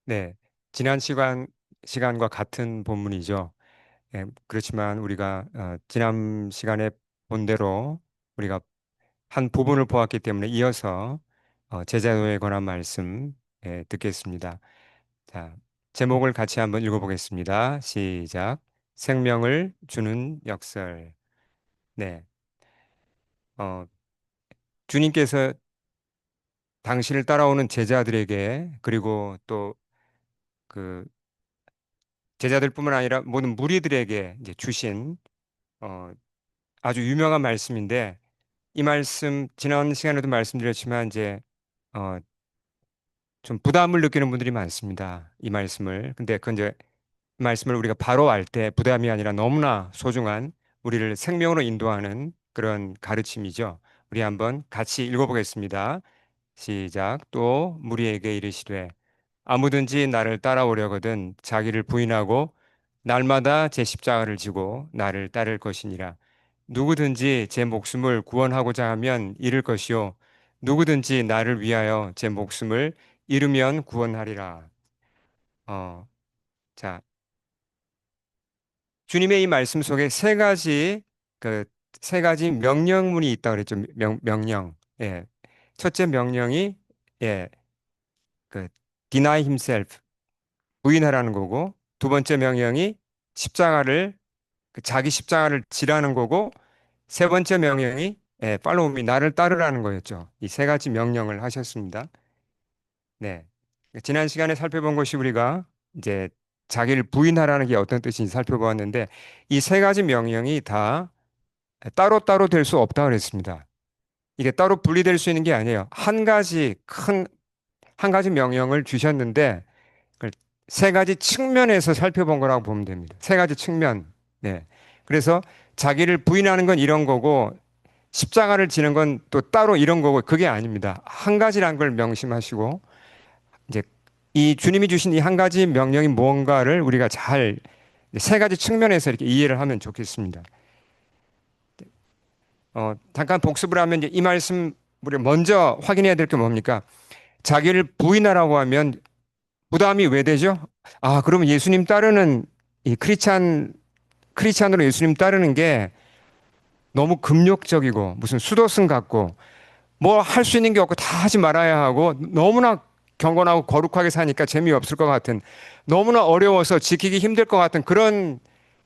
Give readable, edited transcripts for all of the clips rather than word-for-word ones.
네, 지난 시간과 같은 본문이죠. 그렇지만 우리가 지난 시간에 본 대로 우리가 한 부분을 보았기 때문에 이어서 제자도에 관한 말씀 듣겠습니다. 자, 제목을 같이 한번 읽어보겠습니다. 시작. 생명을 주는 역설. 네, 어, 주님께서 당신을 따라오는 제자들에게 그리고 또 그 제자들뿐만 아니라 모든 무리들에게 이제 주신 어, 아주 유명한 말씀인데 이 말씀 지난 시간에도 말씀드렸지만 이제 어, 좀 부담을 느끼는 분들이 많습니다. 이 말씀을. 근데 그 이제 이 말씀을 우리가 바로 알 때 부담이 아니라 너무나 소중한 우리를 생명으로 인도하는 그런 가르침이죠. 우리 한번 같이 읽어보겠습니다. 시작. 또 무리에게 이르시되 아무든지 나를 따라오려거든 자기를 부인하고 날마다 제 십자가를 지고 나를 따를 것이니라. 누구든지 제 목숨을 구원하고자 하면 잃을 것이요 누구든지 나를 위하여 제 목숨을 잃으면 구원하리라. 어, 자, 주님의 이 말씀 속에 그 세 가지 명령문이 있다 그랬죠. 명령. 예. 첫째 명령이 예, 그 deny himself 부인하라는 거고 두 번째 명령이 십자가를 자기 십자가를 지라는 거고 세 번째 명령이 팔로우 미 나를 따르라는 거였죠. 이 세 가지 명령을 하셨습니다. 네. 지난 시간에 살펴본 것이 우리가 이제 자기를 부인하라는 게 어떤 뜻인지 살펴보았는데 이 세 가지 명령이 다 따로따로 될 수 없다 그랬습니다. 이게 따로 분리될 수 있는 게 아니에요. 한 가지 명령을 주셨는데 그걸 세 가지 측면에서 살펴본 거라고 보면 됩니다. 세 가지 측면. 네. 그래서 자기를 부인하는 건 이런 거고 십자가를 지는 건 또 따로 이런 거고 그게 아닙니다. 한 가지란 걸 명심하시고 이제 이 주님이 주신 이 한 가지 명령이 무언가를 우리가 잘 세 가지 측면에서 이렇게 이해를 하면 좋겠습니다. 잠깐 복습을 하면 이제 이 말씀 우리 먼저 확인해야 될 게 뭡니까? 자기를 부인하라고 하면 부담이 왜 되죠? 아, 그러면 예수님 따르는 이 크리스찬으로 예수님 따르는 게 너무 금욕적이고 무슨 수도승 같고 뭐 할 수 있는 게 없고 다 하지 말아야 하고 너무나 경건하고 거룩하게 사니까 재미없을 것 같은 너무나 어려워서 지키기 힘들 것 같은 그런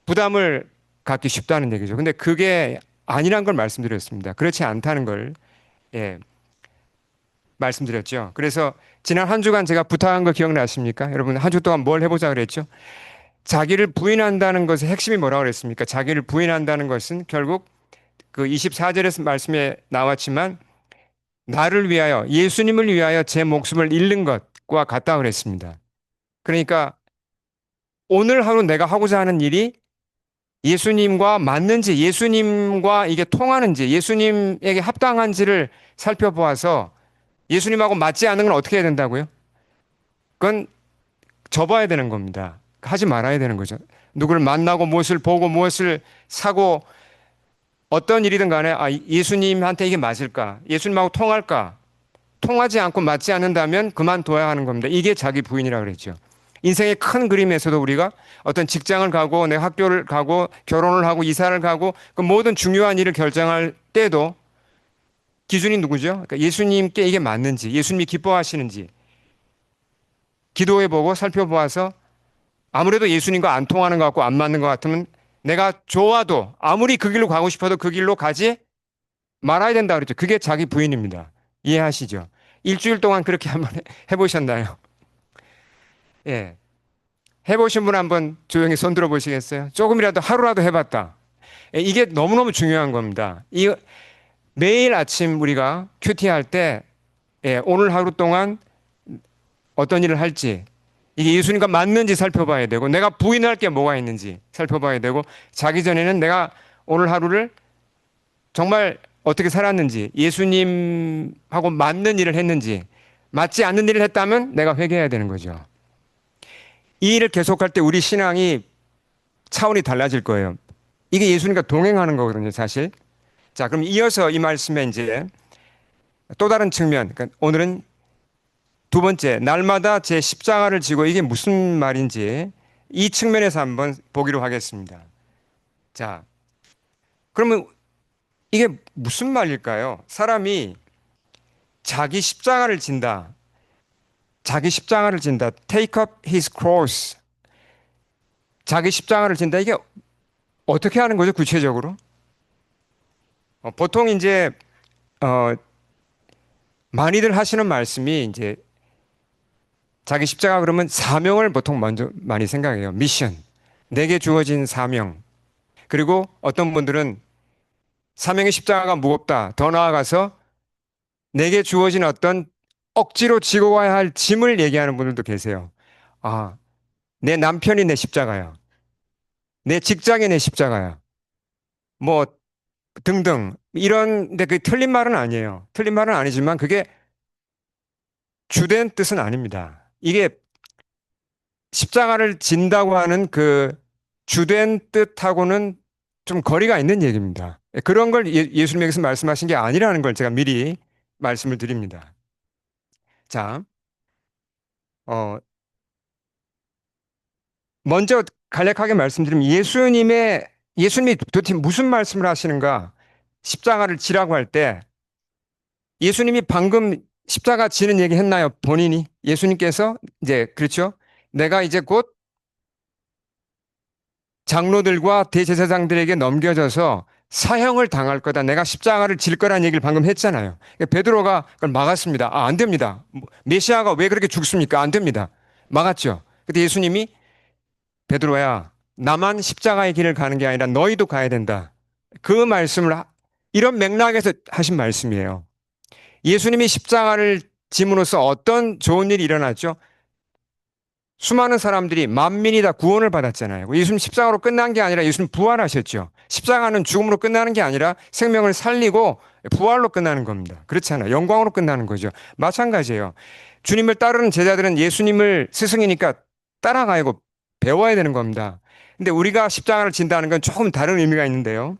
부담을 갖기 쉽다는 얘기죠. 근데 그게 아니란 걸 말씀드렸습니다. 그렇지 않다는 걸 예, 말씀드렸죠. 그래서 지난 한 주간 제가 부탁한 거 기억나십니까? 여러분 한 주 동안 뭘 해보자 그랬죠? 자기를 부인한다는 것의 핵심이 뭐라고 그랬습니까? 자기를 부인한다는 것은 결국 그 24절에서 말씀에 나왔지만 나를 위하여 예수님을 위하여 제 목숨을 잃는 것과 같다 그랬습니다. 그러니까 오늘 하루 내가 하고자 하는 일이 예수님과 맞는지 예수님과 이게 통하는지 예수님에게 합당한지를 살펴보아서 예수님하고 맞지 않는 건 어떻게 해야 된다고요? 그건 접어야 되는 겁니다. 하지 말아야 되는 거죠. 누구를 만나고 무엇을 보고 무엇을 사고 어떤 일이든 간에 예수님한테 이게 맞을까? 예수님하고 통할까? 통하지 않고 맞지 않는다면 그만둬야 하는 겁니다. 이게 자기 부인이라 그랬죠. 인생의 큰 그림에서도 우리가 어떤 직장을 가고 내 학교를 가고 결혼을 하고 이사를 가고 그 모든 중요한 일을 결정할 때도 기준이 누구죠? 그러니까 예수님께 이게 맞는지, 예수님이 기뻐하시는지 기도해보고 살펴보아서 아무래도 예수님과 안 통하는 것 같고 안 맞는 것 같으면 내가 좋아도 아무리 그 길로 가고 싶어도 그 길로 가지 말아야 된다 그랬죠. 그게 자기 부인입니다. 이해하시죠? 일주일 동안 그렇게 한번 해보셨나요? 예. 해보신 분 한번 조용히 손 들어 보시겠어요? 조금이라도 하루라도 해봤다. 예, 이게 너무너무 중요한 겁니다. 매일 아침 우리가 큐티 할 때, 오늘 하루 동안 어떤 일을 할지, 이게 예수님과 맞는지 살펴봐야 되고, 내가 부인할 게 뭐가 있는지 살펴봐야 되고, 자기 전에는 내가 오늘 하루를 정말 어떻게 살았는지, 예수님하고 맞는 일을 했는지, 맞지 않는 일을 했다면 내가 회개해야 되는 거죠. 이 일을 계속할 때 우리 신앙이 차원이 달라질 거예요. 이게 예수님과 동행하는 거거든요, 사실. 자, 그럼 이어서 이 말씀에 이제 또 다른 측면, 그러니까 오늘은 두 번째, 날마다 제 십자가를 지고 이게 무슨 말인지 이 측면에서 한번 보기로 하겠습니다. 자, 그러면 이게 무슨 말일까요? 사람이 자기 십자가를 진다. 자기 십자가를 진다. Take up his cross. 자기 십자가를 진다. 이게 어떻게 하는 거죠, 구체적으로? 보통 이제 어, 많이들 하시는 말씀이 이제 자기 십자가 그러면 사명을 보통 먼저 많이 생각해요. 미션. 내게 주어진 사명. 그리고 어떤 분들은 사명의 십자가가 무겁다. 더 나아가서 내게 주어진 어떤 억지로 지고 가야 할 짐을 얘기하는 분들도 계세요. 아, 내 남편이 내 십자가야. 내 직장이 내 십자가야. 뭐 등등. 이런데 그 틀린 말은 아니에요. 틀린 말은 아니지만 그게 주된 뜻은 아닙니다. 이게 십자가를 진다고 하는 그 주된 뜻하고는 좀 거리가 있는 얘기입니다. 그런 걸 예수님께서 말씀하신 게 아니라는 걸 제가 미리 말씀을 드립니다. 자, 어, 먼저 간략하게 말씀드리면 예수님이 도대체 무슨 말씀을 하시는가? 십자가를 지라고 할 때 예수님이 방금 십자가 지는 얘기 했나요? 본인이? 예수님께서 이제 그렇죠? 내가 이제 곧 장로들과 대제사장들에게 넘겨져서 사형을 당할 거다. 내가 십자가를 질 거라는 얘기를 방금 했잖아요. 그러니까 베드로가 그걸 막았습니다. 아, 안 됩니다. 메시아가 왜 그렇게 죽습니까? 안 됩니다. 막았죠. 근데 예수님이 베드로야, 나만 십자가의 길을 가는 게 아니라 너희도 가야 된다. 그 말씀을 이런 맥락에서 하신 말씀이에요. 예수님이 십자가를 짐으로써 어떤 좋은 일이 일어났죠? 수많은 사람들이 만민이 다 구원을 받았잖아요. 예수님 십자가로 끝난 게 아니라 예수님 부활하셨죠. 십자가는 죽음으로 끝나는 게 아니라 생명을 살리고 부활로 끝나는 겁니다. 그렇잖아요. 영광으로 끝나는 거죠. 마찬가지예요. 주님을 따르는 제자들은 예수님을 스승이니까 따라가고 배워야 되는 겁니다. 근데 우리가 십자가를 진다는 건 조금 다른 의미가 있는데요.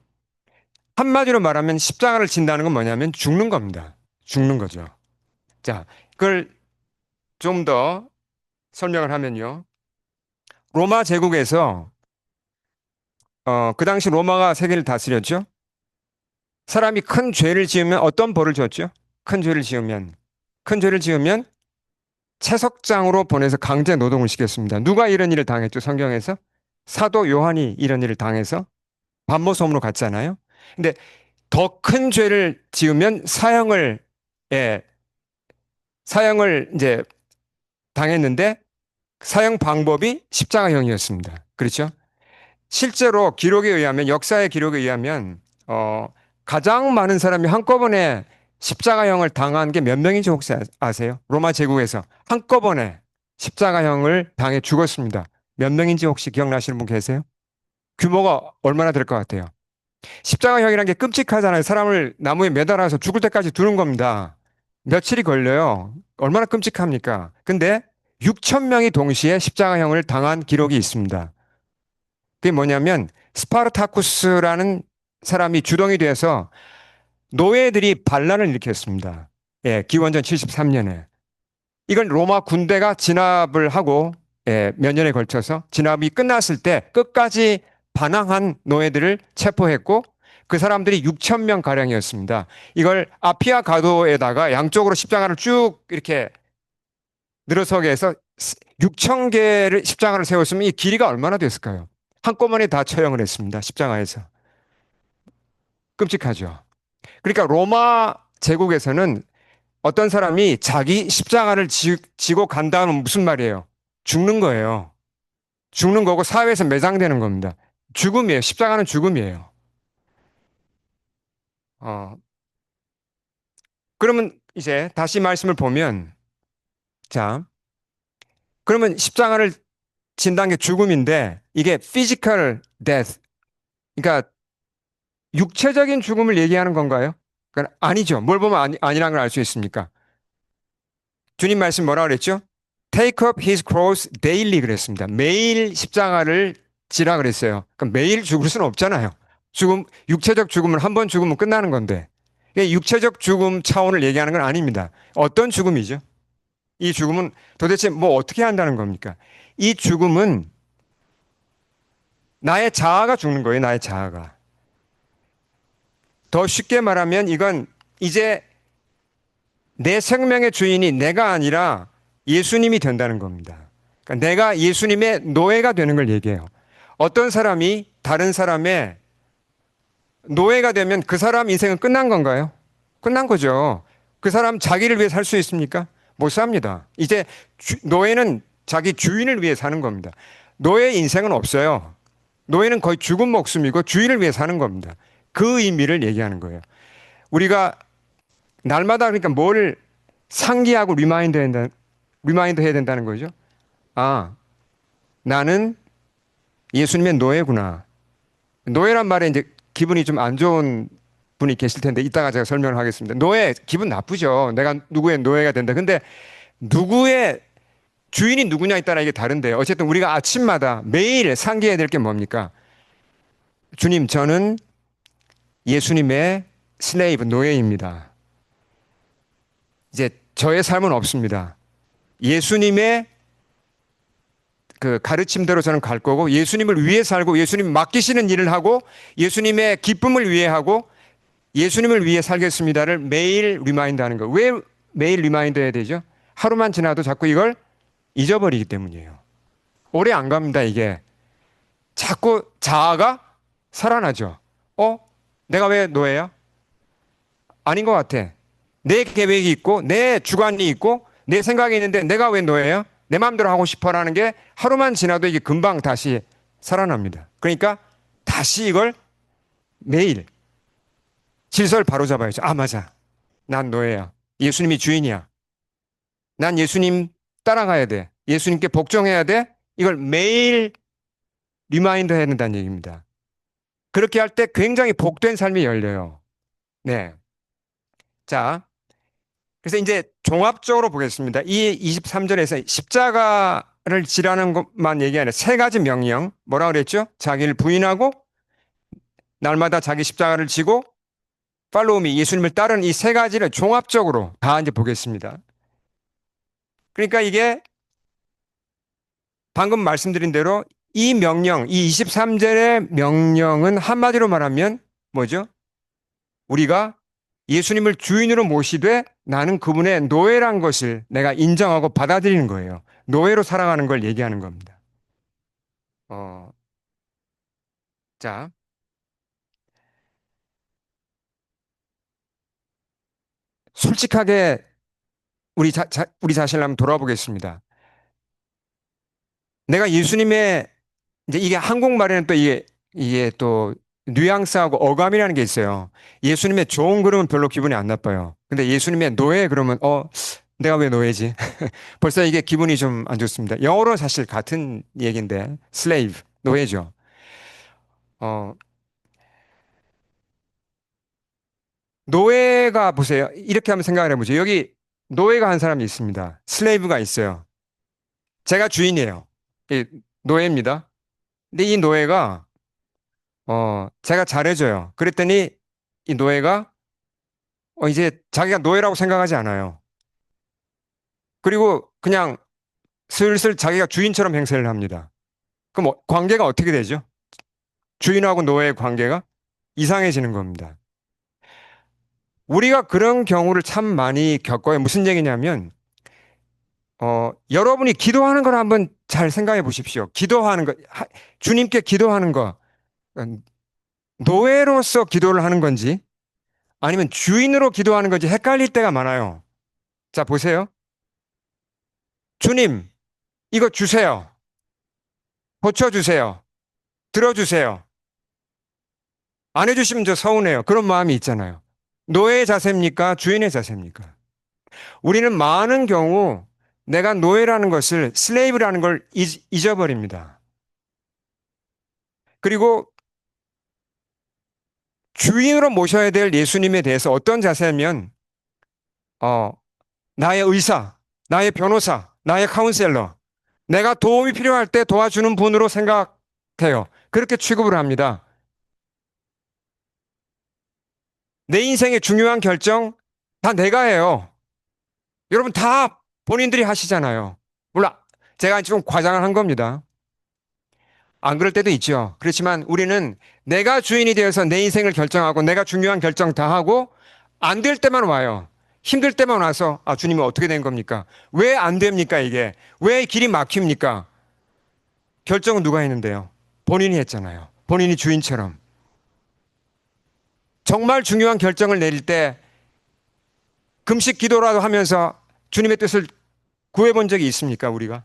한마디로 말하면 십자가를 진다는 건 뭐냐면 죽는 겁니다. 죽는 거죠. 자, 그걸 좀 더 설명을 하면요. 로마 제국에서 그 당시 로마가 세계를 다스렸죠. 사람이 큰 죄를 지으면 어떤 벌을 줬죠? 큰 죄를 지으면 채석장으로 보내서 강제 노동을 시켰습니다. 누가 이런 일을 당했죠? 성경에서 사도 요한이 이런 일을 당해서 반모섬으로 갔잖아요. 근데 더 큰 죄를 지으면 예, 사형을 이제 당했는데 사형 방법이 십자가형이었습니다. 그렇죠? 실제로 기록에 의하면 역사의 기록에 의하면 가장 많은 사람이 한꺼번에 십자가형을 당한 게 몇 명인지 혹시 아세요? 로마 제국에서 한꺼번에 십자가형을 당해 죽었습니다. 몇 명인지 혹시 기억나시는 분 계세요? 규모가 얼마나 될 것 같아요? 십자가형이라는 게 끔찍하잖아요. 사람을 나무에 매달아서 죽을 때까지 두는 겁니다. 며칠이 걸려요. 얼마나 끔찍합니까? 근데 6천 명이 동시에 십자가형을 당한 기록이 있습니다. 그게 뭐냐면 스파르타쿠스라는 사람이 주동이 돼서 노예들이 반란을 일으켰습니다. 예, 기원전 73년에. 이걸 로마 군대가 진압을 하고 몇 년에 걸쳐서 진압이 끝났을 때 끝까지 반항한 노예들을 체포했고 그 사람들이 6천 명 가량이었습니다. 이걸 아피아 가도에다가 양쪽으로 십자가를 쭉 이렇게 늘어서게 해서 6천 개를 십자가를 세웠으면 이 길이가 얼마나 됐을까요? 한꺼번에 다 처형을 했습니다. 십자가에서. 끔찍하죠. 그러니까 로마 제국에서는 어떤 사람이 자기 십자가를 지고 간다면 무슨 말이에요? 죽는 거예요. 죽는 거고 사회에서 매장되는 겁니다. 죽음이에요. 십자가는 죽음이에요. 어, 그러면 이제 다시 말씀을 보면, 자, 그러면 십자가를 진다는 게 죽음인데 이게 physical death, 그러니까 육체적인 죽음을 얘기하는 건가요? 그건 아니죠. 뭘 보면 아니라는 걸 알 수 있습니까? 주님 말씀 뭐라 그랬죠? Take up his cross daily 그랬습니다. 매일 십자가를 지라 그랬어요. 그럼 매일 죽을 수는 없잖아요. 육체적 죽음은 한 번 죽으면 끝나는 건데. 육체적 죽음 차원을 얘기하는 건 아닙니다. 어떤 죽음이죠? 이 죽음은 도대체 뭐 어떻게 한다는 겁니까? 이 죽음은 나의 자아가 죽는 거예요, 나의 자아가. 더 쉽게 말하면 이건 이제 내 생명의 주인이 내가 아니라 예수님이 된다는 겁니다. 그러니까 내가 예수님의 노예가 되는 걸 얘기해요. 어떤 사람이 다른 사람의 노예가 되면 그 사람 인생은 끝난 건가요? 끝난 거죠. 그 사람 자기를 위해 살 수 있습니까? 못 삽니다. 이제 노예는 자기 주인을 위해 사는 겁니다. 노예 인생은 없어요. 노예는 거의 죽은 목숨이고 주인을 위해 사는 겁니다. 그 의미를 얘기하는 거예요. 우리가 날마다 그러니까 뭘 상기하고 리마인드 해야 된다는 거죠. 아, 나는 예수님의 노예구나. 노예란 말에 이제 기분이 좀 안 좋은 분이 계실 텐데 이따가 제가 설명을 하겠습니다. 노예 기분 나쁘죠. 내가 누구의 노예가 된다. 근데 누구의 주인이 누구냐에 따라 이게 다른데요. 어쨌든 우리가 아침마다 매일 상기해야 될 게 뭡니까? 주님, 저는 예수님의 슬레이브 노예입니다. 이제 저의 삶은 없습니다. 예수님의 그 가르침대로 저는 갈 거고 예수님을 위해 살고 예수님 맡기시는 일을 하고 예수님의 기쁨을 위해 하고 예수님을 위해 살겠습니다를 매일 리마인드 하는 거. 왜 매일 리마인드 해야 되죠? 하루만 지나도 자꾸 이걸 잊어버리기 때문이에요. 오래 안 갑니다, 이게. 자꾸 자아가 살아나죠. 내가 왜 노예야? 아닌 것 같아. 내 계획이 있고, 내 주관이 있고, 내 생각이 있는데 내가 왜 노예야? 내 마음대로 하고 싶어라는 게 하루만 지나도 이게 금방 다시 살아납니다. 그러니까 다시 이걸 매일 질서를 바로잡아야죠. 아, 맞아. 난 노예야. 예수님이 주인이야. 난 예수님 따라가야 돼. 예수님께 복종해야 돼. 이걸 매일 리마인드 해야 된다는 얘기입니다. 그렇게 할 때 굉장히 복된 삶이 열려요. 네. 자, 그래서 이제 종합적으로 보겠습니다. 이 23절에서 십자가를 지라는 것만 얘기 아니라 세 가지 명령. 뭐라 그랬죠? 자기를 부인하고 날마다 자기 십자가를 지고 팔로우미 예수님을 따르는 이 세 가지를 종합적으로 다 이제 보겠습니다. 그러니까 이게 방금 말씀드린 대로 이 명령, 이 23절의 명령은 한마디로 말하면 뭐죠? 우리가 예수님을 주인으로 모시되 나는 그분의 노예란 것을 내가 인정하고 받아들이는 거예요. 노예로 살아가는 걸 얘기하는 겁니다. 어, 자, 솔직하게 우리 자신을 한번 돌아보겠습니다. 내가 예수님의 이제 이게 한국말에는 또 이게 또 뉘앙스하고 어감이라는 게 있어요. 예수님의 좋은 그러면 별로 기분이 안 나빠요. 근데 예수님의 노예 그러면 내가 왜 노예지? 벌써 이게 기분이 좀 안 좋습니다. 영어로 사실 같은 얘기인데 slave 노예죠. 어, 노예가 보세요. 이렇게 한번 생각을 해보죠. 여기 노예가 한 사람이 있습니다. 슬레이브가 있어요. 제가 주인이에요. 이 노예입니다. 근데 이 노예가 제가 잘해줘요. 그랬더니 이 노예가 이제 자기가 노예라고 생각하지 않아요. 그리고 그냥 슬슬 자기가 주인처럼 행세를 합니다. 그럼 관계가 어떻게 되죠? 주인하고 노예의 관계가 이상해지는 겁니다. 우리가 그런 경우를 참 많이 겪어요. 무슨 얘기냐면 여러분이 기도하는 걸 한번 잘 생각해 보십시오. 기도하는 거, 주님께 기도하는 거, 노예로서 기도를 하는 건지 아니면 주인으로 기도하는 건지 헷갈릴 때가 많아요. 자, 보세요. 주님, 이거 주세요. 고쳐주세요. 들어주세요. 안 해주시면 저 서운해요. 그런 마음이 있잖아요. 노예의 자세입니까? 주인의 자세입니까? 우리는 많은 경우 내가 노예라는 것을 슬레이브라는 걸 잊어버립니다. 그리고 주인으로 모셔야 될 예수님에 대해서 어떤 자세면 어, 나의 의사, 나의 변호사, 나의 카운셀러, 내가 도움이 필요할 때 도와주는 분으로 생각해요. 그렇게 취급을 합니다. 내 인생의 중요한 결정 다 내가 해요. 여러분 다 본인들이 하시잖아요. 물론 제가 좀 과장을 한 겁니다. 안 그럴 때도 있죠. 그렇지만 우리는 내가 주인이 되어서 내 인생을 결정하고 내가 중요한 결정 다 하고 안 될 때만 와요. 힘들 때만 와서 아, 주님은 어떻게 된 겁니까? 왜 안 됩니까, 이게? 왜 길이 막힙니까? 결정은 누가 했는데요? 본인이 했잖아요. 본인이 주인처럼. 정말 중요한 결정을 내릴 때 금식 기도라도 하면서 주님의 뜻을 구해본 적이 있습니까, 우리가?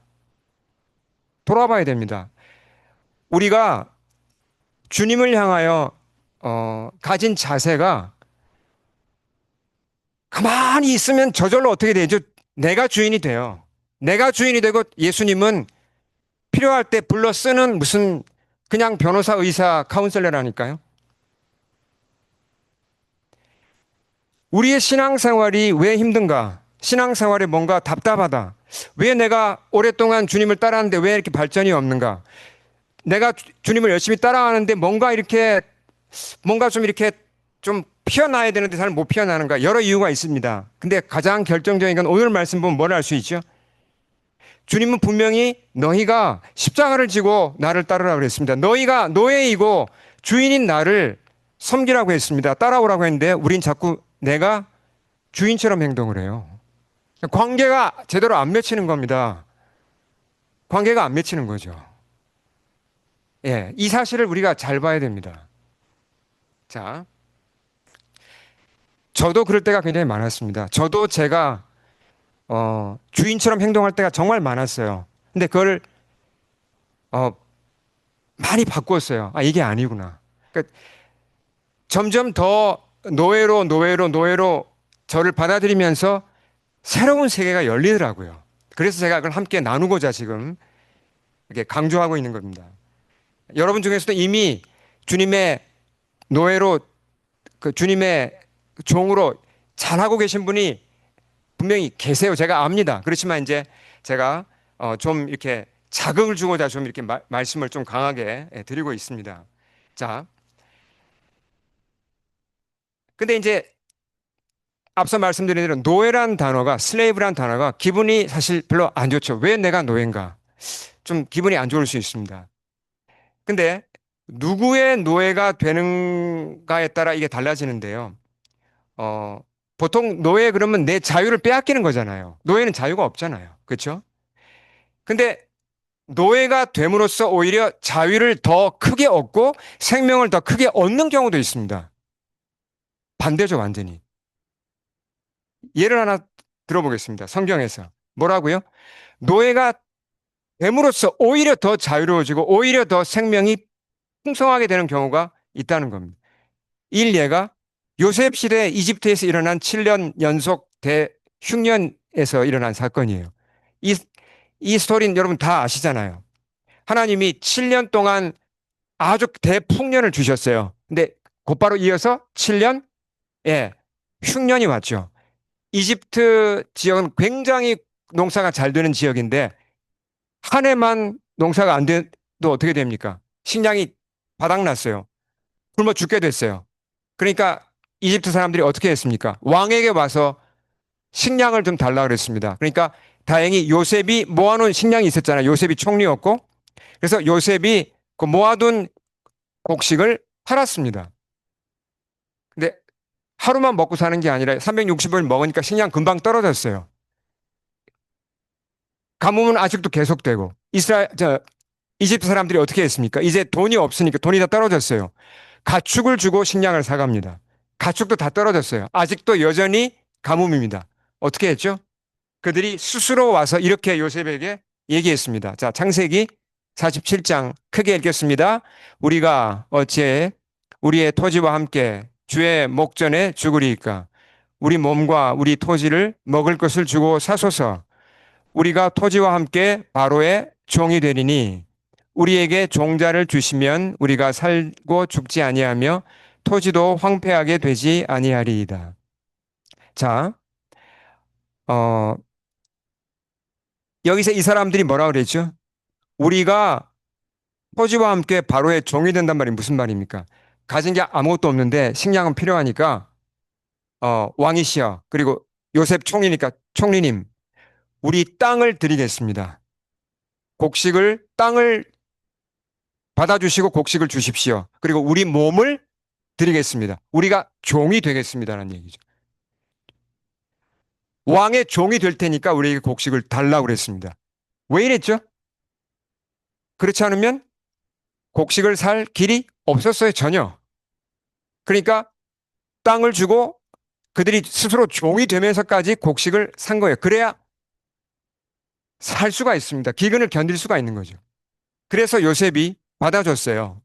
돌아봐야 됩니다. 우리가 주님을 향하여 가진 자세가 가만히 있으면 저절로 어떻게 되죠? 내가 주인이 돼요. 내가 주인이 되고 예수님은 필요할 때 불러 쓰는 무슨 그냥 변호사, 의사, 카운셀러라니까요. 우리의 신앙생활이 왜 힘든가? 신앙생활에 뭔가 답답하다. 왜 내가 오랫동안 주님을 따라하는데 왜 이렇게 발전이 없는가? 내가 주님을 열심히 따라하는데 뭔가 좀 이렇게 좀 피어나야 되는데 잘 못 피어나는가? 여러 이유가 있습니다. 근데 가장 결정적인 건 오늘 말씀 보면 뭘 알 수 있죠? 주님은 분명히 너희가 십자가를 지고 나를 따르라 그랬습니다. 너희가 노예이고 주인인 나를 섬기라고 했습니다. 따라오라고 했는데 우린 자꾸 내가 주인처럼 행동을 해요. 관계가 제대로 안 맺히는 겁니다. 관계가 안 맺히는 거죠. 예, 이 사실을 우리가 잘 봐야 됩니다. 자, 저도 그럴 때가 굉장히 많았습니다. 저도 제가 주인처럼 행동할 때가 정말 많았어요. 근데 그걸 어, 많이 바꿨어요. 아, 이게 아니구나. 그러니까 점점 더 노예로 저를 받아들이면서 새로운 세계가 열리더라고요. 그래서 제가 그걸 함께 나누고자 지금 이렇게 강조하고 있는 겁니다. 여러분 중에서도 이미 주님의 노예로 그 주님의 종으로 잘하고 계신 분이 분명히 계세요. 제가 압니다. 그렇지만 이제 제가 좀 이렇게 자극을 주고자 좀 이렇게 말씀을 좀 강하게 드리고 있습니다. 자, 근데 이제 앞서 말씀드린 대로 노예란 단어가 슬레이브란 단어가 기분이 사실 별로 안 좋죠. 왜 내가 노예인가? 좀 기분이 안 좋을 수 있습니다. 근데 누구의 노예가 되는가에 따라 이게 달라지는데요. 어, 보통 노예 그러면 내 자유를 빼앗기는 거잖아요. 노예는 자유가 없잖아요. 그렇죠? 근데 노예가 됨으로써 오히려 자유를 더 크게 얻고 생명을 더 크게 얻는 경우도 있습니다. 반대죠, 완전히. 예를 하나 들어보겠습니다. 성경에서. 뭐라고요? 노예가 됨으로써 오히려 더 자유로워지고 오히려 더 생명이 풍성하게 되는 경우가 있다는 겁니다. 일예가 요셉 시대 이집트에서 일어난 7년 연속 대흉년에서 일어난 사건이에요. 이, 이 스토리는 여러분 다 아시잖아요. 하나님이 7년 동안 아주 대풍년을 주셨어요. 근데 곧바로 이어서 7년, 예, 흉년이 왔죠. 이집트 지역은 굉장히 농사가 잘 되는 지역인데 한 해만 농사가 안 돼도 어떻게 됩니까? 식량이 바닥났어요. 굶어 죽게 됐어요. 그러니까 이집트 사람들이 어떻게 했습니까? 왕에게 와서 식량을 좀 달라 그랬습니다. 그러니까 다행히 요셉이 모아놓은 식량이 있었잖아요. 요셉이 총리였고 그래서 요셉이 그 모아둔 곡식을 팔았습니다. 근데 하루만 먹고 사는 게 아니라 360을 먹으니까 식량 금방 떨어졌어요. 가뭄은 아직도 계속되고 이집트 사람들이 어떻게 했습니까? 이제 돈이 없으니까 돈이 다 떨어졌어요. 가축을 주고 식량을 사갑니다. 가축도 다 떨어졌어요. 아직도 여전히 가뭄입니다. 어떻게 했죠? 그들이 스스로 와서 이렇게 요셉에게 얘기했습니다. 자, 창세기 47장 크게 읽겠습니다. 우리가 어찌 우리의 토지와 함께 주의 목전에 죽으리이까? 우리 몸과 우리 토지를 먹을 것을 주고 사소서. 우리가 토지와 함께 바로의 종이 되리니 우리에게 종자를 주시면 우리가 살고 죽지 아니하며 토지도 황폐하게 되지 아니하리이다. 자, 어, 여기서 이 사람들이 뭐라 그랬죠? 우리가 토지와 함께 바로의 종이 된단 말이 무슨 말입니까? 가진 게 아무것도 없는데 식량은 필요하니까 왕이시여 그리고 요셉 총리니까 총리님 우리 땅을 드리겠습니다. 땅을 받아주시고 곡식을 주십시오. 그리고 우리 몸을 드리겠습니다. 우리가 종이 되겠습니다라는 얘기죠. 왕의 종이 될 테니까 우리에게 곡식을 달라고 그랬습니다. 왜 이랬죠? 그렇지 않으면 곡식을 살 길이 없었어요, 전혀. 그러니까 땅을 주고 그들이 스스로 종이 되면서까지 곡식을 산 거예요. 그래야 살 수가 있습니다. 기근을 견딜 수가 있는 거죠. 그래서 요셉이 받아줬어요.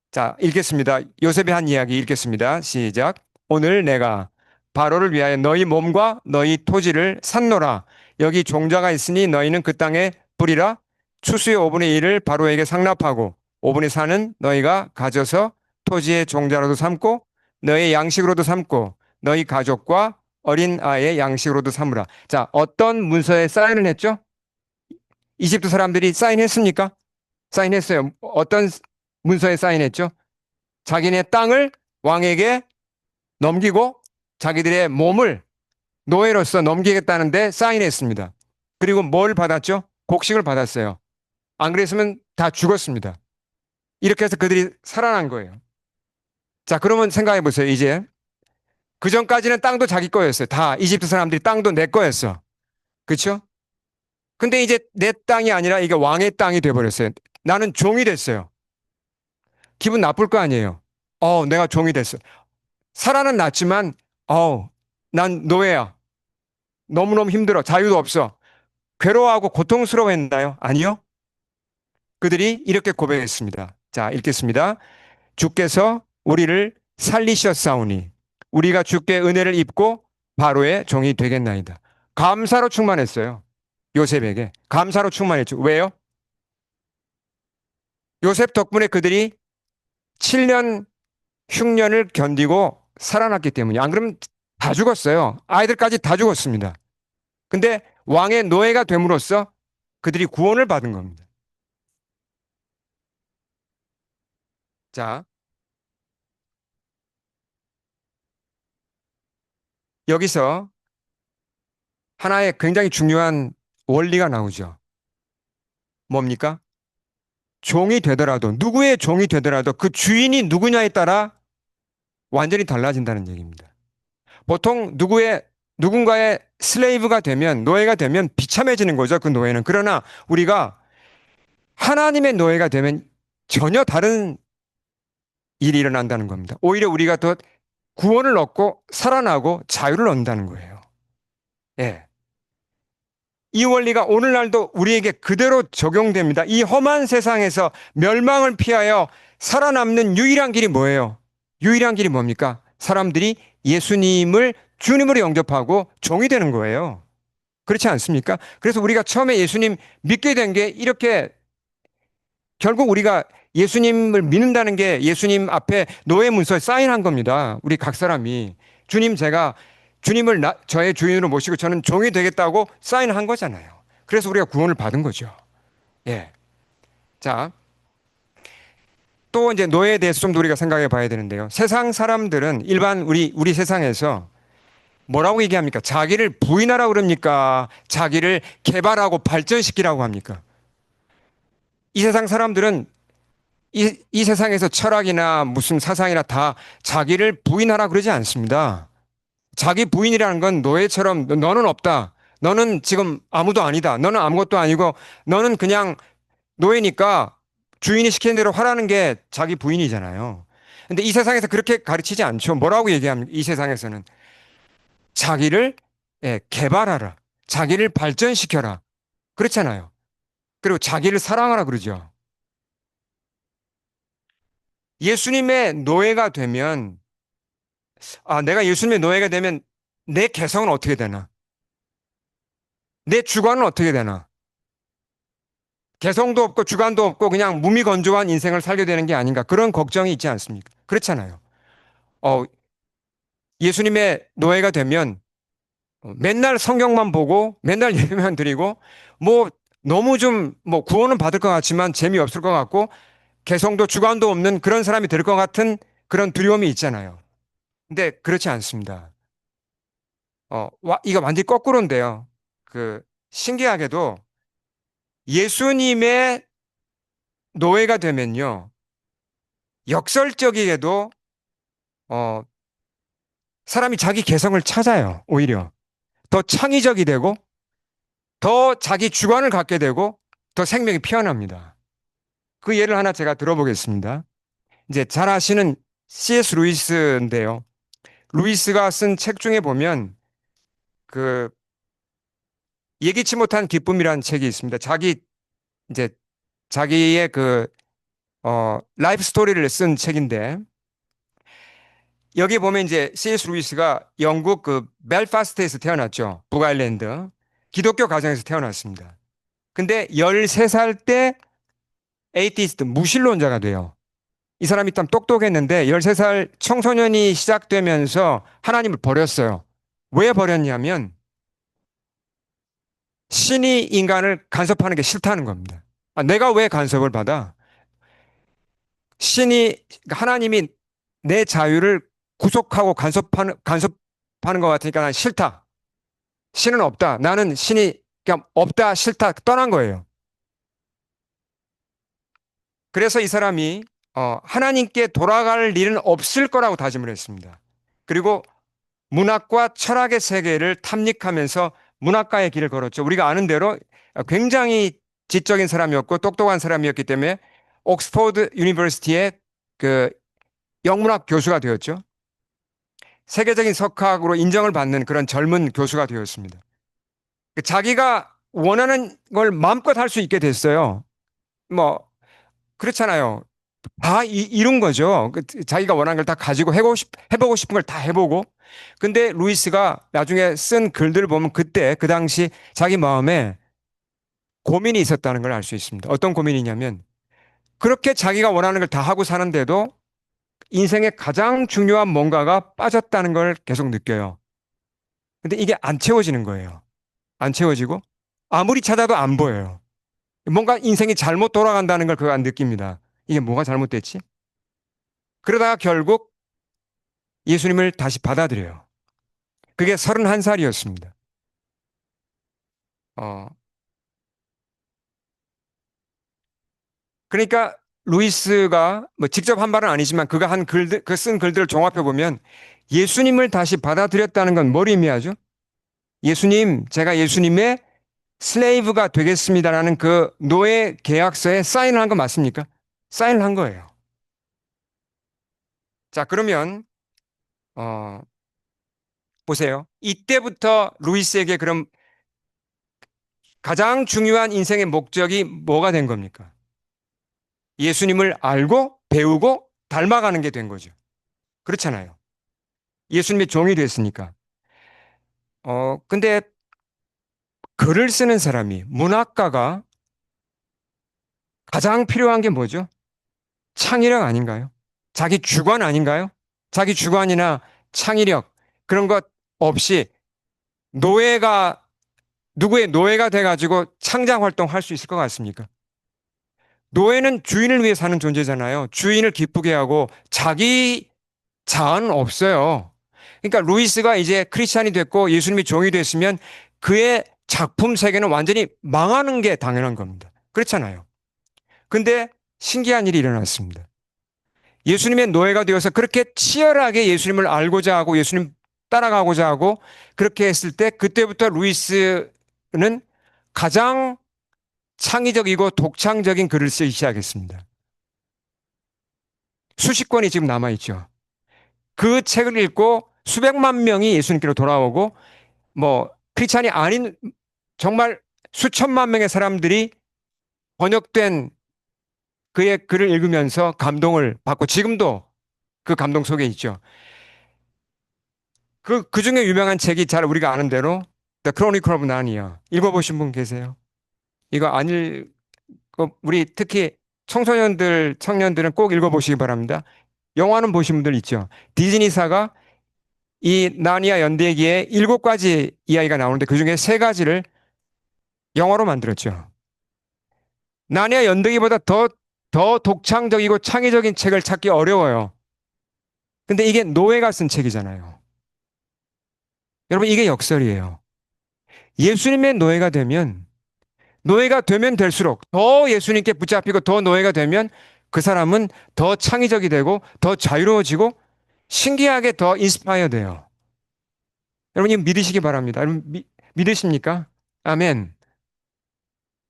자, 읽겠습니다. 요셉의 한 이야기 읽겠습니다. 시작. 오늘 내가 바로를 위하여 너희 몸과 너희 토지를 샀노라. 여기 종자가 있으니 너희는 그 땅에 뿌리라. 추수의 5분의 1을 바로에게 상납하고 5분의 4는 너희가 가져서 토지의 종자로도 삼고 너희 양식으로도 삼고 너희 가족과 어린 아이의 양식으로도 삼으라. 자, 어떤 문서에 사인을 했죠? 이집트 사람들이 사인했습니까? 사인했어요. 어떤 문서에 사인했죠? 자기네 땅을 왕에게 넘기고 자기들의 몸을 노예로서 넘기겠다는데 사인했습니다. 그리고 뭘 받았죠? 곡식을 받았어요. 안 그랬으면 다 죽었습니다. 이렇게 해서 그들이 살아난 거예요. 자, 그러면 생각해 보세요. 이제 그 전까지는 땅도 자기 거였어요. 다 이집트 사람들이 땅도 내 거였어. 그렇죠? 근데 이제 내 땅이 아니라 이게 왕의 땅이 돼버렸어요. 나는 종이 됐어요. 기분 나쁠 거 아니에요. 내가 종이 됐어. 살아는 났지만, 난 노예야. 너무너무 힘들어. 자유도 없어. 괴로워하고 고통스러워했나요? 아니요. 그들이 이렇게 고백했습니다. 자, 읽겠습니다. 주께서 우리를 살리셨사오니 우리가 주께 은혜를 입고 바로의 종이 되겠나이다. 감사로 충만했어요. 요셉에게. 감사로 충만했죠. 왜요? 요셉 덕분에 그들이 7년 흉년을 견디고 살아났기 때문에. 안 그러면 다 죽었어요. 아이들까지 다 죽었습니다. 근데 왕의 노예가 됨으로써 그들이 구원을 받은 겁니다. 자, 여기서 하나의 굉장히 중요한 원리가 나오죠. 뭡니까? 종이 되더라도, 누구의 종이 되더라도 그 주인이 누구냐에 따라 완전히 달라진다는 얘기입니다. 보통 누군가의 슬레이브가 되면, 노예가 되면 비참해지는 거죠, 그 노예는. 그러나 우리가 하나님의 노예가 되면 전혀 다른 일이 일어난다는 겁니다. 오히려 우리가 더 구원을 얻고 살아나고 자유를 얻는다는 거예요. 예. 이 원리가 오늘날도 우리에게 그대로 적용됩니다. 이 험한 세상에서 멸망을 피하여 살아남는 유일한 길이 뭐예요? 유일한 길이 뭡니까? 사람들이 예수님을 주님으로 영접하고 종이 되는 거예요. 그렇지 않습니까? 그래서 우리가 처음에 예수님 믿게 된 게 이렇게 결국 우리가 예수님을 믿는다는 게 예수님 앞에 노예 문서에 사인한 겁니다. 우리 각 사람이. 제가 주님을 저의 주인으로 모시고 저는 종이 되겠다고 사인한 거잖아요. 그래서 우리가 구원을 받은 거죠. 예. 자, 또 이제 노예에 대해서 좀 더 우리가 생각해 봐야 되는데요. 세상 사람들은 일반 우리 세상에서 뭐라고 얘기합니까? 자기를 부인하라고 그럽니까? 자기를 개발하고 발전시키라고 합니까? 이 세상 사람들은 이 세상에서 철학이나 무슨 사상이나 다 자기를 부인하라 그러지 않습니다. 자기 부인이라는 건 노예처럼 너는 없다. 너는 지금 아무도 아니다. 너는 아무것도 아니고 너는 그냥 노예니까 주인이 시키는 대로 하라는 게 자기 부인이잖아요. 근데 이 세상에서 그렇게 가르치지 않죠. 뭐라고 얘기합니까? 이 세상에서는 자기를 개발하라. 자기를 발전시켜라. 그렇잖아요. 그리고 자기를 사랑하라 그러죠. 예수님의 노예가 되면 내가 예수님의 노예가 되면 내 개성은 어떻게 되나? 내 주관은 어떻게 되나? 개성도 없고 주관도 없고 그냥 무미건조한 인생을 살게 되는 게 아닌가? 그런 걱정이 있지 않습니까? 그렇잖아요. 어, 예수님의 노예가 되면 맨날 성경만 보고 맨날 예배만 드리고 뭐 너무 좀 뭐 구원은 받을 것 같지만 재미없을 것 같고 개성도 주관도 없는 그런 사람이 될 것 같은 그런 두려움이 있잖아요. 근데 그렇지 않습니다. 이거 완전히 거꾸로인데요. 신기하게도 예수님의 노예가 되면요. 역설적이게도 어, 사람이 자기 개성을 찾아요. 오히려 더 창의적이 되고 더 자기 주관을 갖게 되고 더 생명이 피어납니다. 그 예를 하나 제가 들어보겠습니다. 이제 잘 아시는 C.S. 루이스인데요. 루이스가 쓴 책 중에 보면 그 예기치 못한 기쁨이라는 책이 있습니다. 이제 자기의 라이프 스토리를 쓴 책인데 여기 보면 이제 C.S. 루이스가 영국 그 벨파스트에서 태어났죠. 북아일랜드. 기독교 가정에서 태어났습니다. 근데 13살 때 에이티스트, 무신론자가 돼요. 이 사람이 참 똑똑했는데 13살 청소년이 시작되면서 하나님을 버렸어요. 왜 버렸냐면 신이 인간을 간섭하는 게 싫다는 겁니다. 아, 내가 왜 간섭을 받아? 하나님이 내 자유를 구속하고 간섭하는 것 같으니까 난 싫다. 신은 없다. 나는 신이 그냥 없다, 싫다, 떠난 거예요. 그래서 이 사람이 하나님께 돌아갈 일은 없을 거라고 다짐을 했습니다. 그리고 문학과 철학의 세계를 탐닉하면서 문학가의 길을 걸었죠. 우리가 아는 대로 굉장히 지적인 사람이었고 똑똑한 사람이었기 때문에 옥스퍼드 유니버시티의 그 영문학 교수가 되었죠. 세계적인 석학으로 인정을 받는 그런 젊은 교수가 되었습니다. 자기가 원하는 걸 마음껏 할 수 있게 됐어요. 뭐 그렇잖아요. 다 이룬 거죠. 자기가 원하는 걸 다 가지고 해보고 싶은 걸 다 해보고. 근데 루이스가 나중에 쓴 글들을 보면 그때, 그 당시 자기 마음에 고민이 있었다는 걸 알 수 있습니다. 어떤 고민이냐면, 그렇게 자기가 원하는 걸 다 하고 사는데도 인생의 가장 중요한 뭔가가 빠졌다는 걸 계속 느껴요. 근데 이게 안 채워지는 거예요. 안 채워지고, 아무리 찾아도 안 보여요. 뭔가 인생이 잘못 돌아간다는 걸 그가 느낍니다. 이게 뭐가 잘못됐지? 그러다가 결국 예수님을 다시 받아들여요. 그게 31살이었습니다. 어, 그러니까 루이스가 뭐 직접 한 말은 아니지만 그가 한 글들, 그 쓴 글들을 종합해 보면 예수님을 다시 받아들였다는 건 뭘 의미하죠? 예수님, 제가 예수님의 슬레이브가 되겠습니다라는 그 노예 계약서에 사인을 한 거 맞습니까? 사인을 한 거예요. 자, 그러면 어, 보세요. 이때부터 루이스에게 그럼 가장 중요한 인생의 목적이 뭐가 된 겁니까? 예수님을 알고 배우고 닮아가는 게 된 거죠. 그렇잖아요. 예수님의 종이 됐으니까. 근데 글을 쓰는 사람이, 문학가가 가장 필요한 게 뭐죠? 창의력 아닌가요? 자기 주관 아닌가요? 자기 주관이나 창의력, 그런 것 없이 노예가, 누구의 노예가 돼가지고 창작 활동할 수 있을 것 같습니까? 노예는 주인을 위해 사는 존재잖아요. 주인을 기쁘게 하고 자기 자아는 없어요. 그러니까 루이스가 이제 크리스찬이 됐고 예수님이 종이 됐으면 그의 작품 세계는 완전히 망하는 게 당연한 겁니다. 그렇잖아요. 근데 신기한 일이 일어났습니다. 예수님의 노예가 되어서 그렇게 치열하게 예수님을 알고자 하고 예수님 따라가고자 하고 그렇게 했을 때 그때부터 루이스는 가장 창의적이고 독창적인 글을 쓰기 시작했습니다. 수십 권이 지금 남아있죠. 그 책을 읽고 수백만 명이 예수님께로 돌아오고 뭐 크리스찬이 아닌 정말 수천만 명의 사람들이 번역된 그의 글을 읽으면서 감동을 받고 지금도 그 감동 속에 있죠. 그 중에 유명한 책이 잘 우리가 아는 대로 The Chronicle of Narnia. 읽어보신 분 계세요? 이거 안 우리 특히 청소년들, 청년들은 꼭 읽어보시기 바랍니다. 영화는 보신 분들 있죠. 디즈니사가 이 나니아 연대기에 7가지 이야기가 나오는데 그중에 3가지를 영화로 만들었죠. 나니아 연대기보다 더 독창적이고 창의적인 책을 찾기 어려워요. 근데 이게 노예가 쓴 책이잖아요. 여러분, 이게 역설이에요. 예수님의 노예가 되면 될수록 더 예수님께 붙잡히고 더 노예가 되면 그 사람은 더 창의적이 되고 더 자유로워지고 신기하게 더 인스파이어 돼요. 여러분, 이 믿으시기 바랍니다. 여러분, 믿으십니까? 아멘.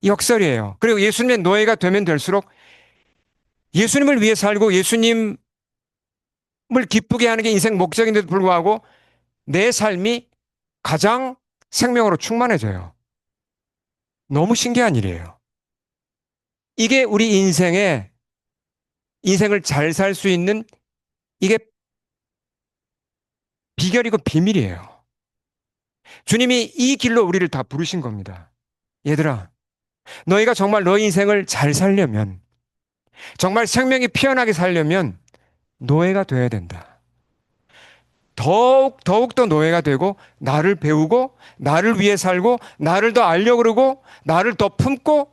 역설이에요. 그리고 예수님의 노예가 되면 될수록 예수님을 위해 살고 예수님을 기쁘게 하는 게 인생 목적인데도 불구하고 내 삶이 가장 생명으로 충만해져요. 너무 신기한 일이에요. 이게 우리 인생을 잘 살 수 있는 이게 비결이고 비밀이에요. 주님이 이 길로 우리를 다 부르신 겁니다. 얘들아, 너희가 정말 너희 인생을 잘 살려면, 정말 생명이 피어나게 살려면 노예가 돼야 된다. 더욱 더 노예가 되고, 나를 배우고, 나를 위해 살고, 나를 더 알려고 그러고, 나를 더 품고,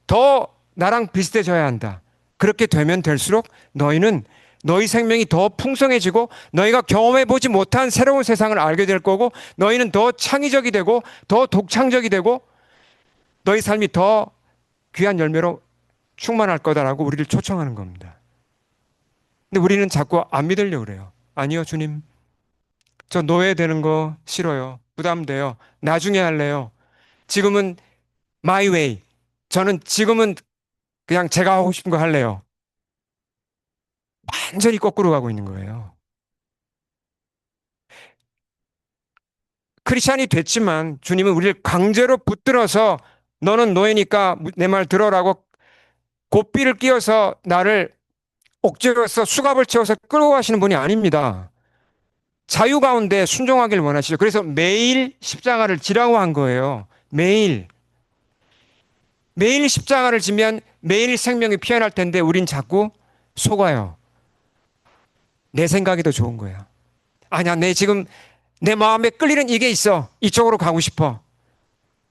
더 나랑 비슷해져야 한다. 그렇게 되면 될수록 너희는 너희 생명이 더 풍성해지고 너희가 경험해 보지 못한 새로운 세상을 알게 될 거고 너희는 더 창의적이 되고 더 독창적이 되고 너희 삶이 더 귀한 열매로 충만할 거다라고 우리를 초청하는 겁니다. 근데 우리는 자꾸 안 믿으려고 그래요. 아니요, 주님. 저 노예 되는 거 싫어요. 부담돼요. 나중에 할래요. 지금은 my way. 저는 지금은 그냥 제가 하고 싶은 거 할래요. 완전히 거꾸로 가고 있는 거예요. 크리스찬이 됐지만 주님은 우리를 강제로 붙들어서 너는 노예니까 내 말 들어라고 고삐를 끼워서 나를 옥죄어서 수갑을 채워서 끌고 가시는 분이 아닙니다. 자유 가운데 순종하길 원하시죠. 그래서 매일 십자가를 지라고 한 거예요. 매일. 매일 십자가를 지면 매일 생명이 피어날 텐데 우린 자꾸 속아요. 내 생각이 더 좋은 거야. 아니야, 지금 내 마음에 끌리는 이게 있어. 이쪽으로 가고 싶어.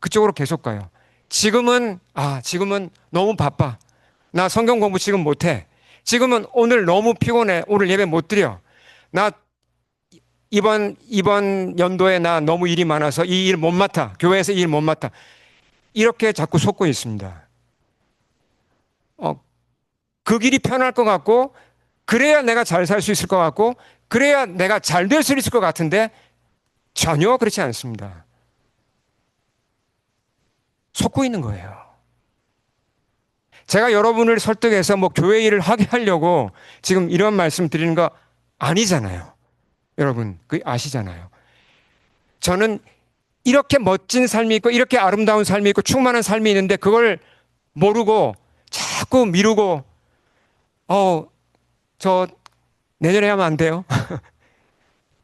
그쪽으로 계속 가요. 지금은 너무 바빠. 나 성경 공부 지금 못해. 지금은 오늘 너무 피곤해. 오늘 예배 못 드려. 나 이번 연도에 나 너무 일이 많아서 이 일 못 맡아. 교회에서 이 일 못 맡아. 이렇게 자꾸 속고 있습니다. 그 길이 편할 것 같고, 그래야 내가 잘 살 수 있을 것 같고, 그래야 내가 잘 될 수 있을 것 같은데, 전혀 그렇지 않습니다. 속고 있는 거예요. 제가 여러분을 설득해서 뭐 교회 일을 하게 하려고 지금 이런 말씀 드리는 거 아니잖아요. 여러분, 그 아시잖아요. 저는 이렇게 멋진 삶이 있고, 이렇게 아름다운 삶이 있고, 충만한 삶이 있는데, 그걸 모르고 자꾸 미루고, 저 내년에 하면 안 돼요?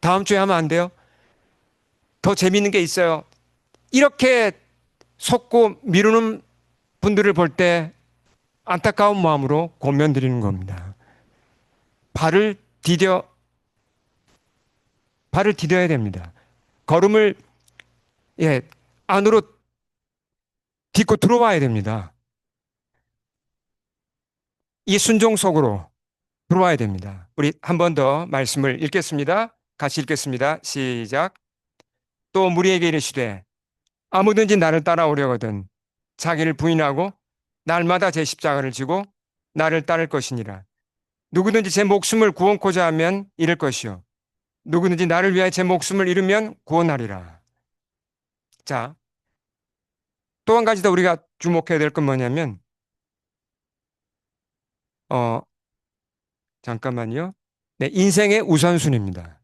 다음 주에 하면 안 돼요? 더 재밌는 게 있어요. 이렇게 속고 미루는 분들을 볼 때 안타까운 마음으로 권면 드리는 겁니다. 발을 디뎌야 됩니다. 걸음을 안으로 딛고 들어와야 됩니다. 이 순종 속으로 들어와야 됩니다. 우리 한 번 더 말씀을 읽겠습니다. 같이 읽겠습니다. 시작. 또 무리에게 이르시되 아무든지 나를 따라오려거든 자기를 부인하고 날마다 제 십자가를 지고 나를 따를 것이니라. 누구든지 제 목숨을 구원코자 하면 잃을 것이요 누구든지 나를 위하여 제 목숨을 잃으면 구원하리라. 자, 또 한 가지 더 우리가 주목해야 될 건 뭐냐면 어 잠깐만요. 네, 인생의 우선순위입니다.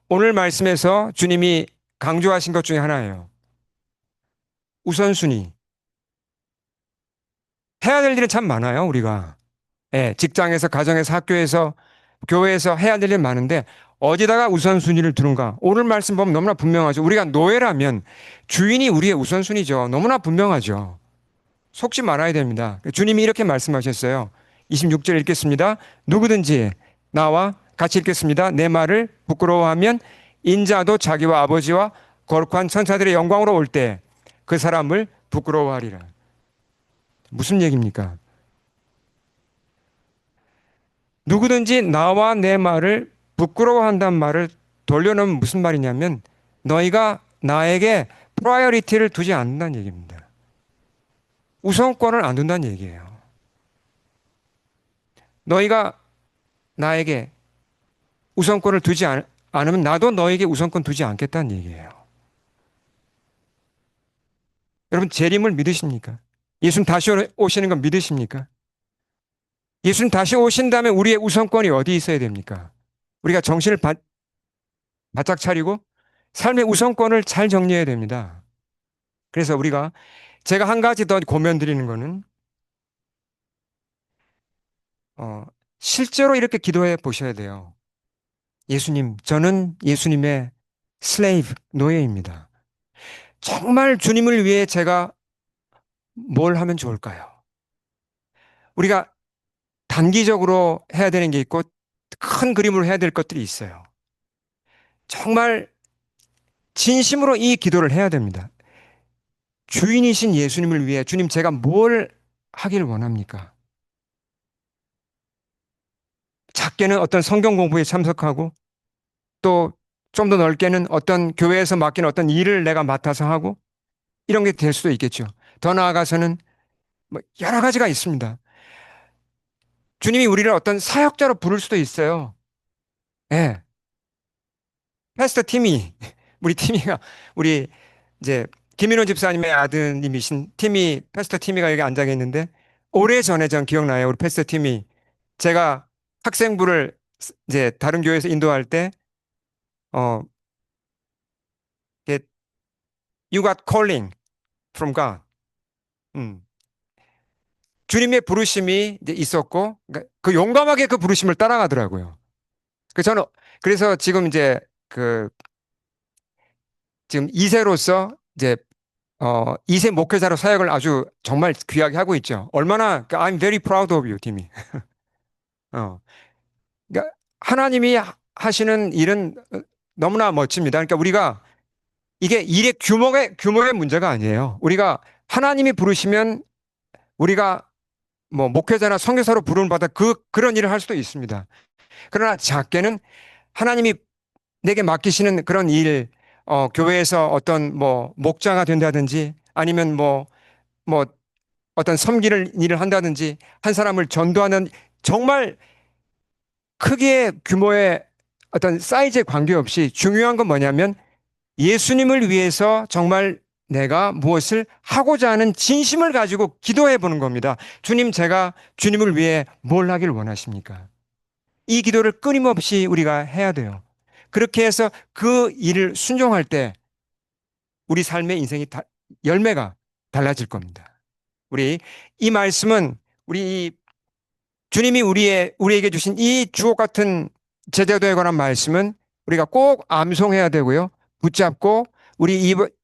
오늘 말씀에서 주님이 강조하신 것 중에 하나예요. 우선순위. 해야 될 일은 참 많아요, 우리가. 예, 직장에서, 가정에서, 학교에서, 교회에서 해야 될 일 많은데 어디다가 우선순위를 두는가? 오늘 말씀 보면 너무나 분명하죠. 우리가 노예라면 주인이 우리의 우선순위죠. 너무나 분명하죠. 속지 말아야 됩니다. 주님이 이렇게 말씀하셨어요. 26절 읽겠습니다. 누구든지 나와 같이 읽겠습니다. 내 말을 부끄러워하면 인자도 자기와 아버지와 거룩한 천사들의 영광으로 올 때 그 사람을 부끄러워하리라. 무슨 얘기입니까? 누구든지 나와 내 말을 부끄러워한다는 말을 돌려놓으면 무슨 말이냐면 너희가 나에게 프라이어리티를 두지 않는다는 얘기입니다. 우선권을 안 둔다는 얘기예요. 너희가 나에게 우선권을 두지 않으면 나도 너에게 우선권 두지 않겠다는 얘기예요. 여러분, 재림을 믿으십니까? 예수님 다시 오시는 건 믿으십니까? 예수님 다시 오신다면 우리의 우선권이 어디 있어야 됩니까? 우리가 정신을 바짝 차리고 삶의 우선권을 잘 정리해야 됩니다. 그래서 제가 한 가지 더 고면 드리는 거는, 어, 실제로 이렇게 기도해 보셔야 돼요. 예수님, 저는 예수님의 슬레이브, 노예입니다. 정말 주님을 위해 제가 뭘 하면 좋을까요? 우리가 단기적으로 해야 되는 게 있고 큰 그림으로 해야 될 것들이 있어요. 정말 진심으로 이 기도를 해야 됩니다. 주인이신 예수님을 위해 주님 제가 뭘 하길 원합니까? 작게는 어떤 성경 공부에 참석하고 또 좀 더 넓게는 어떤 교회에서 맡긴 어떤 일을 내가 맡아서 하고 이런 게 될 수도 있겠죠. 더 나아가서는 뭐 여러 가지가 있습니다. 주님이 우리를 어떤 사역자로 부를 수도 있어요. 예. 패스터 티미, 우리 이제 김인호 집사님의 아드님이신 패스터 티미가 여기 앉아 있는데 오래전에 전 기억나요. 우리 패스터 티미. 제가 학생부를 이제 다른 교회에서 인도할 때, 어, 이게 You got calling from God. 음. 주님의 부르심이 이제 있었고, 그러니까 그 용감하게 그 부르심을 따라가더라고요. 저는, 그래서 지금 이제 지금 2세로서 이제 2세 목회자로 사역을 아주 정말 귀하게 하고 있죠. 얼마나, I'm very proud of you, 팀이. 어. 그러니까 하나님이 하시는 일은 너무나 멋집니다. 그러니까 우리가 이게 일의 규모의 문제가 아니에요. 우리가 하나님이 부르시면 우리가 뭐 목회자나 선교사로 부름을 받아 그런 일을 할 수도 있습니다. 그러나 작게는 하나님이 내게 맡기시는 그런 일, 교회에서 어떤 뭐 목자가 된다든지 아니면 뭐 어떤 섬기는 일을 한다든지 한 사람을 전도하는 정말 크기의 규모의 어떤 사이즈에 관계없이 중요한 건 뭐냐면 예수님을 위해서 정말 내가 무엇을 하고자 하는 진심을 가지고 기도해 보는 겁니다. 주님, 제가 주님을 위해 뭘 하길 원하십니까? 이 기도를 끊임없이 우리가 해야 돼요. 그렇게 해서 그 일을 순종할 때 우리 삶의 열매가 달라질 겁니다. 이 말씀은 주님이 우리에게 주신 이 주옥 같은 제자도에 관한 말씀은 우리가 꼭 암송해야 되고요. 붙잡고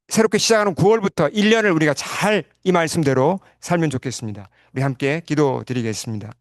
새롭게 시작하는 9월부터 1년을 우리가 잘 이 말씀대로 살면 좋겠습니다. 우리 함께 기도 드리겠습니다.